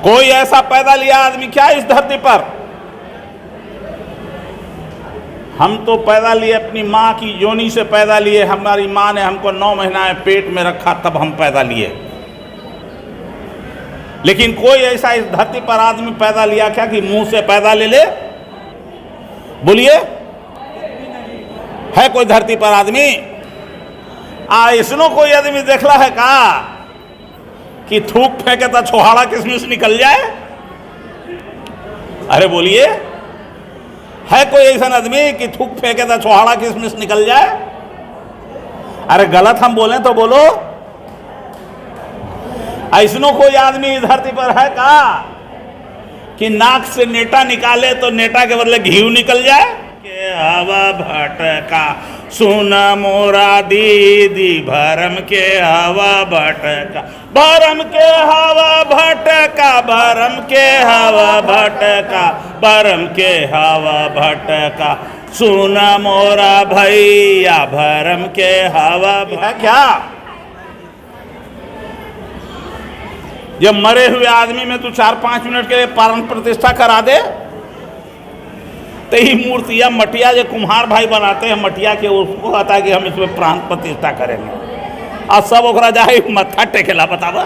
कोई ऐसा पैदा लिया आदमी क्या इस धरती पर? हम तो पैदा लिए अपनी माँ की योनि से पैदा लिए। हमारी माँ ने हमको 9 महीना पेट में रखा, तब हम पैदा लिए। लेकिन कोई ऐसा इस धरती पर आदमी पैदा लिया क्या कि मुंह से पैदा ले ले? बोलिए, है कोई धरती पर आदमी? इसनो कोई आदमी देखला है का कि थूक फेंके तो छोहाड़ा किसमिस निकल जाए? अरे बोलिए, है कोई ऐसा आदमी कि थूक फेंके तो छोहाड़ा किसमिस निकल जाए? अरे गलत हम बोलें तो बोलो। ऐसनो कोई आदमी इस धरती पर है का कि नाक से नेटा निकाले तो नेटा के बदले घी निकल जाए? के हवा भटका सुन मोरा दीदी, भरम के हवा भटका, भरम के हवा भटका, भरम के हवा भटका, भरम के हवा भटका, सुन मोरा भैया, भरम के हवा भटका। क्या जब मरे हुए आदमी में तू 4-5 मिनट के लिए प्राण प्रतिष्ठा करा दे तो ही मूर्तियां मटिया जो कुम्हार भाई बनाते हैं मटिया के, उसको कहता है कि हम इसमें प्राण प्रतिष्ठा करेंगे। और सब ओकरा जाए मत्था टेकेला। बतावा,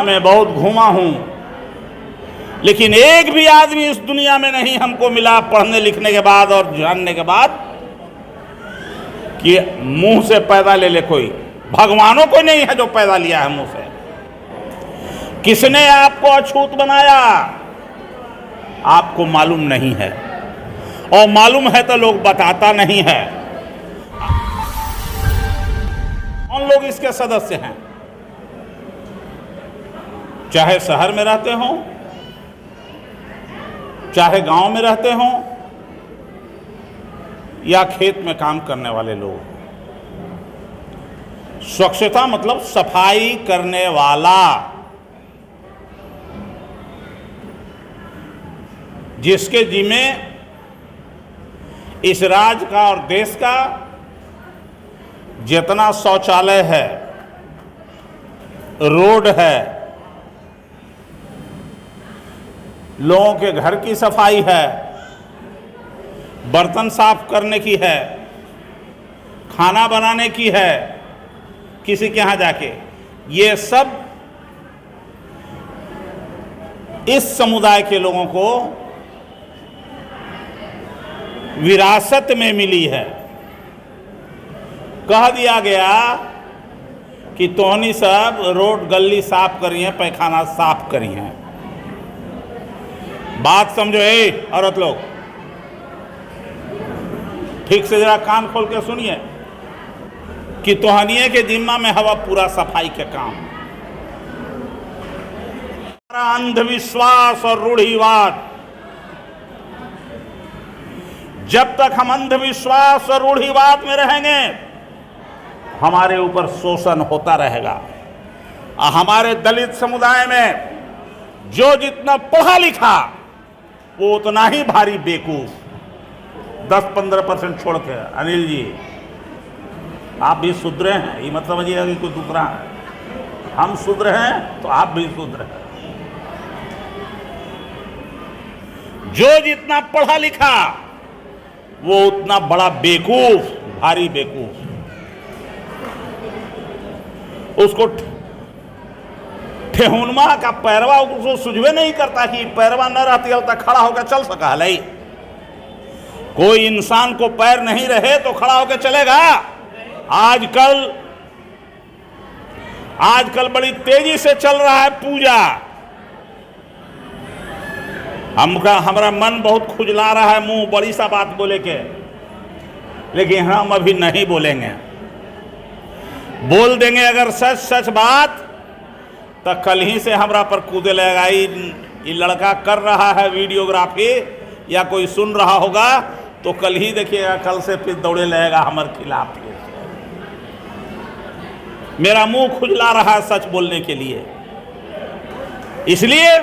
मैं बहुत घूमा हूं लेकिन एक भी आदमी इस दुनिया में नहीं हमको मिला पढ़ने लिखने के बाद और जानने के बाद कि मुंह से पैदा ले ले कोई। भगवानों को नहीं है जो पैदा लिया है मुंह से। किसने आपको अछूत बनाया आपको मालूम नहीं है, और मालूम है तो लोग बताता नहीं है। कौन लोग इसके सदस्य हैं? चाहे शहर में रहते हों, चाहे गांव में रहते हों, या खेत में काम करने वाले लोग। स्वच्छता मतलब सफाई करने वाला, जिसके जिम्मे इस राज्य का और देश का जितना शौचालय है, रोड है, लोगों के घर की सफाई है, बर्तन साफ करने की है, खाना बनाने की है, किसी के यहाँ जाके, ये सब इस समुदाय के लोगों को विरासत में मिली है। कह दिया गया कि तोहनी सब रोड गली साफ करी हैं, पैखाना साफ करी हैं। बात समझो औरत लोग, ठीक से जरा कान खोल के सुनिए कि तोहनिए के जिम्मा में हवा पूरा सफाई के काम। अंधविश्वास और रूढ़िवाद, जब तक हम अंधविश्वास और रूढ़िवाद में रहेंगे हमारे ऊपर शोषण होता रहेगा। हमारे दलित समुदाय में जो जितना पढ़ा लिखा वो उतना ही भारी बेवकूफ। 10-15% छोड़ के। अनिल जी, आप भी शुद्र हैं, ये मत समझिएगा कि कोई दूसरा है। हम शुद्र हैं तो आप भी शुद्र हैं। जो जितना पढ़ा लिखा वो उतना बड़ा बेवकूफ, भारी बेवकूफ। उसको ठेहुनमा का पैरवा उसको सुझवे नहीं करता कि पैरवा न रहती है तक खड़ा होकर चल सका है। कोई इंसान को पैर नहीं रहे तो खड़ा होकर चलेगा। आजकल बड़ी तेजी से चल रहा है पूजा। हमारा मन बहुत खुजला रहा है मुंह बड़ी सा बात बोले के, लेकिन हम अभी नहीं बोलेंगे। बोल देंगे अगर सच सच बात तो कल ही से हमरा पर कूदे लगेगा। ये लड़का कर रहा है वीडियोग्राफी या कोई सुन रहा होगा तो कल ही देखिएगा, कल से फिर दौड़े लगेगा हमारे खिलाफ। मेरा मुंह खुजला रहा है सच बोलने के लिए, इसलिए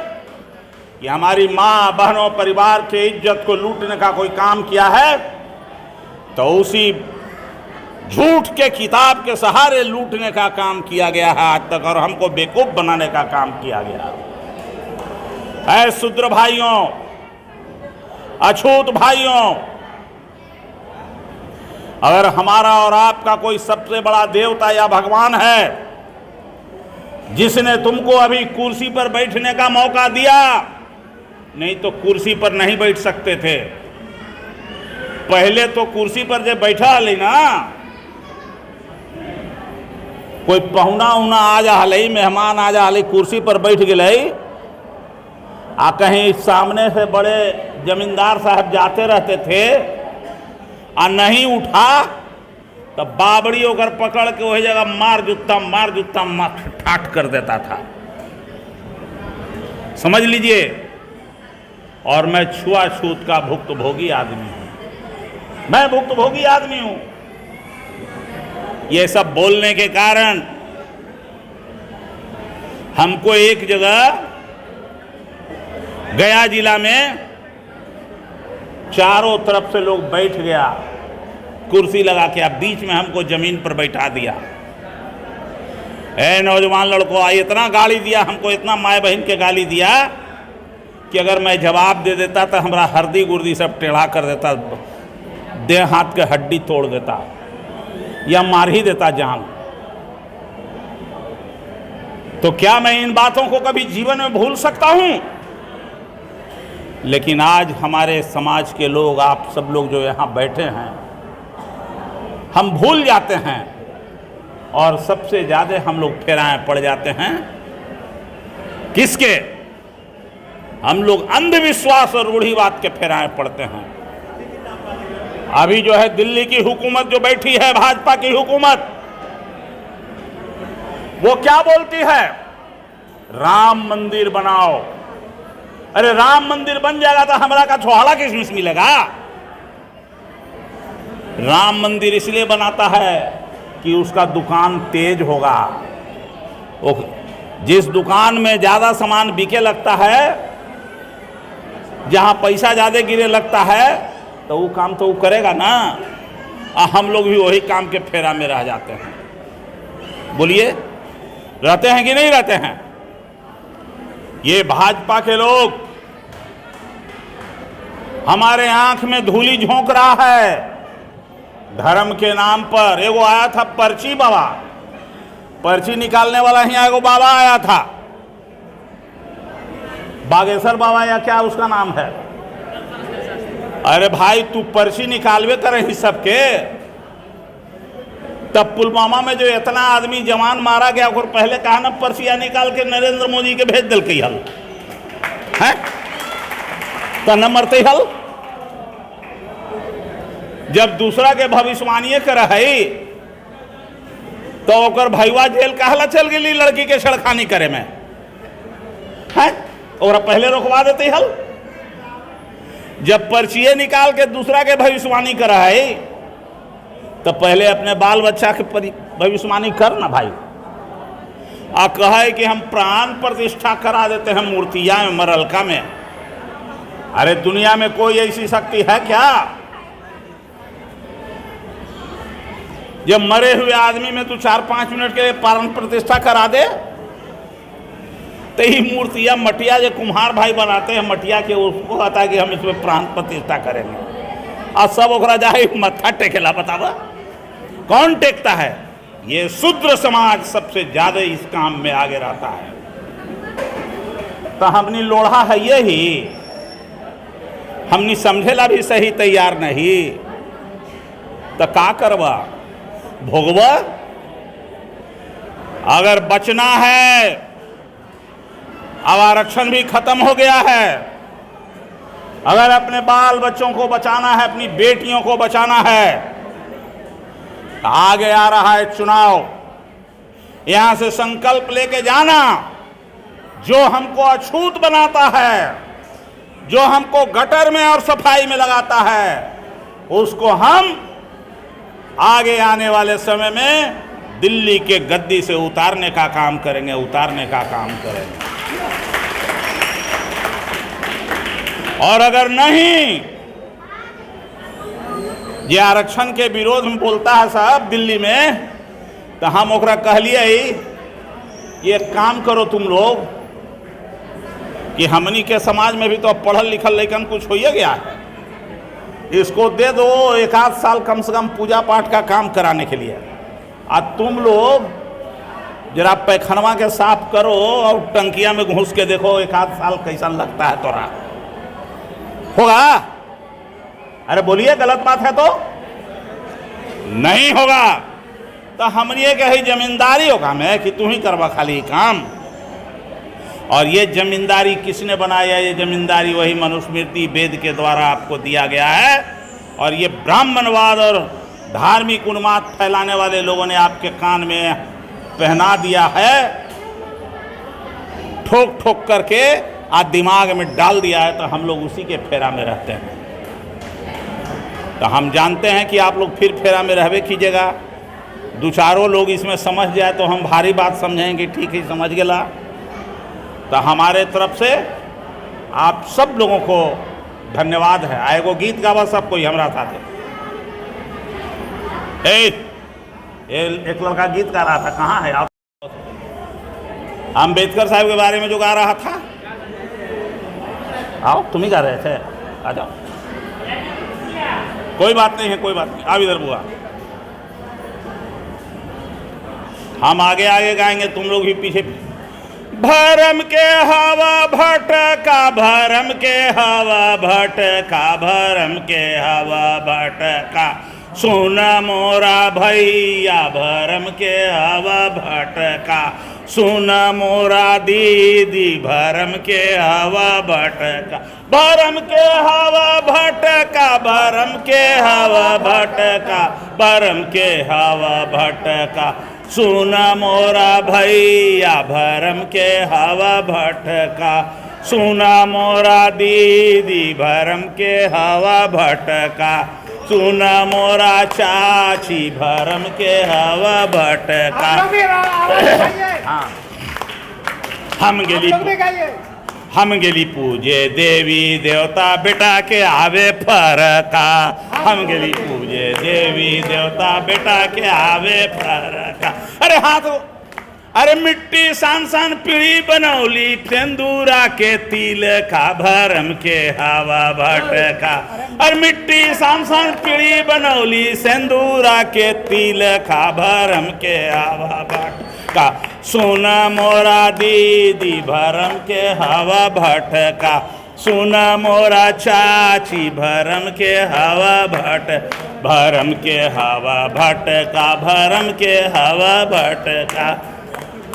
कि हमारी माँ बहनों परिवार के इज्जत को लूटने का कोई काम किया है तो उसी झूठ के किताब के सहारे लूटने का काम किया गया है आज तक, और हमको बेवकूफ बनाने का काम किया गया। है शूद्र भाइयों, अछूत भाइयों, अगर हमारा और आपका कोई सबसे बड़ा देवता या भगवान है जिसने तुमको अभी कुर्सी पर बैठने का मौका दिया, नहीं तो कुर्सी पर नहीं बैठ सकते थे। पहले तो कुर्सी पर जब बैठा हली ना, कोई पहुना उना आ जा हलई, मेहमान आ जा हलई, कुर्सी पर बैठ गई आ कहीं सामने से बड़े जमींदार साहब जाते रहते थे आ नहीं उठा तब बाबड़ी होकर पकड़ के वही जगह मार जुत्ता मार ठाठ कर देता था, समझ लीजिए। और मैं छुआछूत का भुक्तभोगी आदमी हूं, मैं भुक्तभोगी आदमी हूं। ये सब बोलने के कारण हमको एक जगह गया जिला में चारों तरफ से लोग बैठ गया, कुर्सी लगा के, अब बीच में हमको जमीन पर बैठा दिया। ए नौजवान लड़कों, इतना गाली दिया हमको, इतना माए बहन के गाली दिया कि अगर मैं जवाब दे देता तो हमारा हरदी गुर्दी सब टेढ़ा कर देता, देह हाथ के हड्डी तोड़ देता या मार ही देता जान। तो क्या मैं इन बातों को कभी जीवन में भूल सकता हूं? लेकिन आज हमारे समाज के लोग, आप सब लोग जो यहाँ बैठे हैं, हम भूल जाते हैं और सबसे ज़्यादा हम लोग फेराए पड़ जाते हैं। किसके? हम लोग अंधविश्वास और रूढ़िवाद के फेराए पड़ते हैं। अभी जो है दिल्ली की हुकूमत जो बैठी है, भाजपा की हुकूमत, वो क्या बोलती है? राम मंदिर बनाओ। अरे राम मंदिर बन जाएगा तो हमारा का छोहाड़ा किसमिस मिलेगा? राम मंदिर इसलिए बनाता है कि उसका दुकान तेज होगा। जिस दुकान में ज़्यादा सामान बिके लगता है, जहाँ पैसा ज़्यादा गिरे लगता है, तो वो काम तो वो करेगा ना। हम लोग भी वही काम के फेरा में रह जाते हैं। बोलिए, रहते हैं कि नहीं रहते हैं? ये भाजपा के लोग हमारे आंख में धूली झोंक रहा है धर्म के नाम पर। एगो आया था पर्ची बाबा, पर्ची निकालने वाला ही एगो बाबा आया था, बागेश्वर बाबा या क्या उसका नाम है। अरे भाई, तू पर्ची निकालवे करे ही सबके। तब पुलवामा में जो इतना आदमी जवान मारा गया, और पहले कहा ना पर्चियां निकाल के नरेंद्र मोदी के भेज दिल के हल है तो न मरते हल। जब दूसरा के भविष्यवाणी कर है तो ओकर भैया जेल कहला चल गई लड़की के छेड़खानी करे में है, और पहले रोकवा देते हल। जब पर्चिए निकाल के दूसरा के भविष्यवाणी कर है तो पहले अपने बाल बच्चा के भविष्यवाणी कर ना भाई। आ कहे कि हम प्राण प्रतिष्ठा करा देते हैं मूर्तियां में, मरलका में। अरे दुनिया में कोई ऐसी शक्ति है क्या? जब मरे हुए आदमी में तू 4-5 मिनट के लिए प्राण प्रतिष्ठा करा दे, तो ही मूर्तियां मटिया जो कुम्हार भाई बनाते हैं मटिया के, उसको कहता है कि हम इसमें प्राण प्रतिष्ठा करेंगे। और सब ओकरा जाए मत्था टेकेला। बतावा कौन टेकता है? ये शूद्र समाज सबसे ज्यादा इस काम में आगे रहता है। तो हमने लोढ़ा है यही, हमने समझेला भी सही तैयार नहीं, तो का करवा भोगवा। अगर बचना है, अब आरक्षण भी खत्म हो गया है, अगर अपने बाल बच्चों को बचाना है, अपनी बेटियों को बचाना है, आगे आ रहा है चुनाव। यहां से संकल्प लेके जाना, जो हमको अछूत बनाता है, जो हमको गटर में और सफाई में लगाता है, उसको हम आगे आने वाले समय में दिल्ली के गद्दी से उतारने का काम करेंगे, उतारने का काम करेंगे। और अगर नहीं, ये आरक्षण के विरोध में बोलता है साहब दिल्ली में, तो हम ओकरा कहलिए ये काम करो तुम लोग, कि हमनी के समाज में भी तो अब पढ़ल लिखल लेकिन कुछ हो ही गया है, इसको दे दो 1 आध साल कम से कम पूजा पाठ का काम कराने के लिए। आज तुम लोग जरा पैखनवा के साफ करो और टंकिया में घुस के देखो 1 आध साल कैसा लगता है तोरा, होगा? अरे बोलिए, गलत बात है तो नहीं होगा। तो हमने ये कही जमींदारी होगा मैं कि तू ही करवा खाली काम। और ये जमींदारी किसने बनाया? ये जमींदारी वही मनुस्मृति वेद के द्वारा आपको दिया गया है। और ये ब्राह्मणवाद और धार्मिक उन्माद फैलाने वाले लोगों ने आपके कान में पहना दिया है, ठोक ठोक करके आज दिमाग में डाल दिया है। तो हम लोग उसी के फेरा में रहते हैं। तो हम जानते हैं कि आप लोग फिर फेरा में रहबे कीजिएगा। 2-4 लोग इसमें समझ जाए तो हम भारी बात समझेंगे, ठीक है समझ गेला। तो हमारे तरफ से आप सब लोगों को धन्यवाद है। आएगो गीत गावा सब कोई हमारा साथ है। एक लड़का गीत गा रहा था, कहाँ है आप? अम्बेडकर साहब के बारे में जो गा रहा था, आओ तुम ही गा रहे थे, आ जाओ। कोई बात नहीं है, कोई बात नहीं, आप इधर बुआ। हम आगे आगे गाएंगे, तुम लोग भी पीछे। भरम के हवा भटका, भरम के हवा भटका, भरम के हवा भटका, सुन मोरा भैया भरम के हवा भटका, सुन मोरा दीदी भरम के हवा भटका, भरम के हवा भटका, भरम के हवा भटका, भरम के हवा भटका, सुन मोरा भैया भरम के हवा भटका, सुन मोरा दीदी भरम के हवा भटका, सुन मोरा चाची भरम के हवा भटका। हाँ, हम गेली पूजे देवी देवता बेटा के आवे फरका, हम गेली पूजे देवी देवता बेटा के आवे फरका। अरे हाथ, अरे मिट्टी सान सान पीढ़ी बनौली, तेंदूरा के तिल का भरम के हवा भटका। और मिट्टी सान सान पीढ़ी बनौली, सिंदूरा के तिल का भरम के हवा भटका, सुन मोरा दीदी भरम के हवा भटका, सुन मोरा चाची भरम के हवा भरम के हवा भटका, भरम के हवा भटका।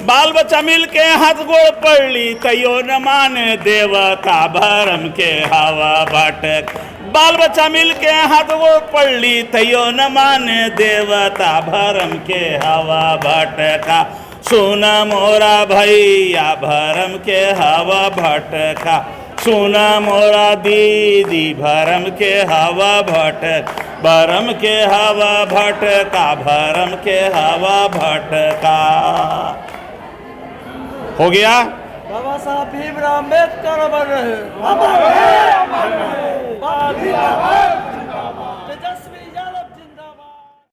बाल बच्चा मिल के हाथ गोड़ पड़ली, तैयो न माने देवता भरम के हवा भटक। बाल बच्चा मिल के हाथ गोड़ पड़ली, तैयो न माने देवता भरम के हवा भटका, सुन मोरा भैया भरम के हवा भटका, सुन मोरा दीदी भरम के हवा भटक, भरम के हवा भटका, भरम के हवा भटका। हो गया? बाबा साहब भीमराव अम्बेडकर बन रहे।